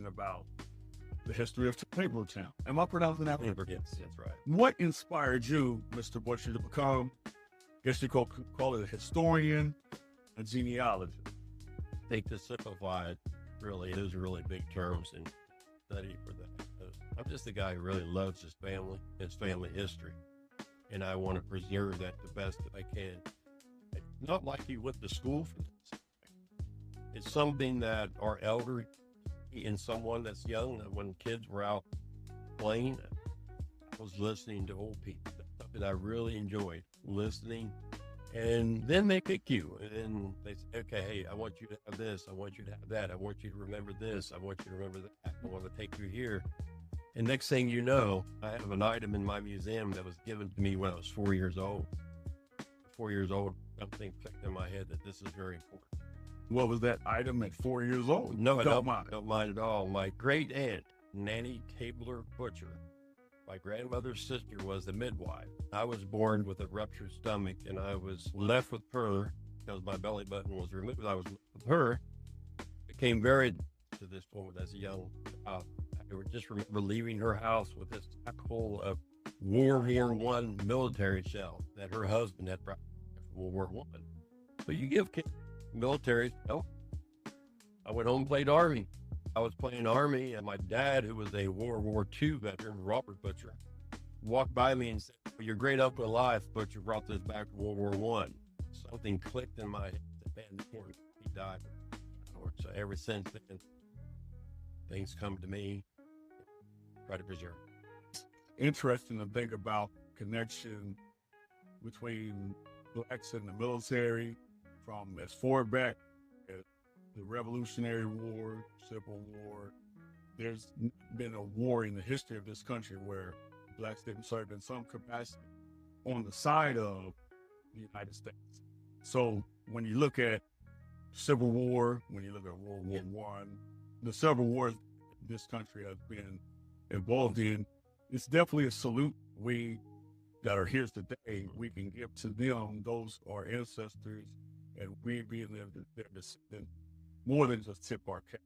about the history of Tablertown. Am I pronouncing that right? Yes, that's right. What inspired you, Mr. Butcher, to become, I guess you could call it a historian, a genealogist? I think to simplify it, really, those are really big terms and study for that. I'm just a guy who really loves his family history, and I want to preserve that the best that I can. It's not like he went to school for this. It's something that our elder and someone that's young, that when kids were out playing, I was listening to old people. That's something I really enjoyed listening. And then they pick you, and then they say, okay, hey, I want you to have this, I want you to have that, I want you to remember this, I want you to remember that, I want to take you here. And next thing you know, I have an item in my museum that was given to me when I was 4 years old. 4 years old, something clicked in my head that this is very important. What was that item at 4 years old? No, I don't mind at all. My great aunt, Nanny Tabler Butcher, my grandmother's sister, was the midwife. I was born with a ruptured stomach, and I was left with her because my belly button was removed. I was left with her. Became very to this point as a young child. I just remember leaving her house with this sack full of World War I military shells that her husband had brought from World War I. So you give kids military shells. I went home and played Army. I was playing Army, and my dad, who was a World War II veteran, Robert Butcher, walked by me and said, well, your great uncle Elias Butcher brought this back to World War I. Something clicked in my head. Man, he died. So ever since then, things come to me, try to preserve. Interesting to think about connection between blacks in the military from as far back as the Revolutionary War, Civil War. There's been a war in the history of this country where blacks didn't serve in some capacity on the side of the United States. So when you look at Civil War, when you look at World War I, the several wars this country has been involved in, it's definitely a salute we that are here today, we can give to them, those are ancestors, and we being their descendants, more than just tip our cap.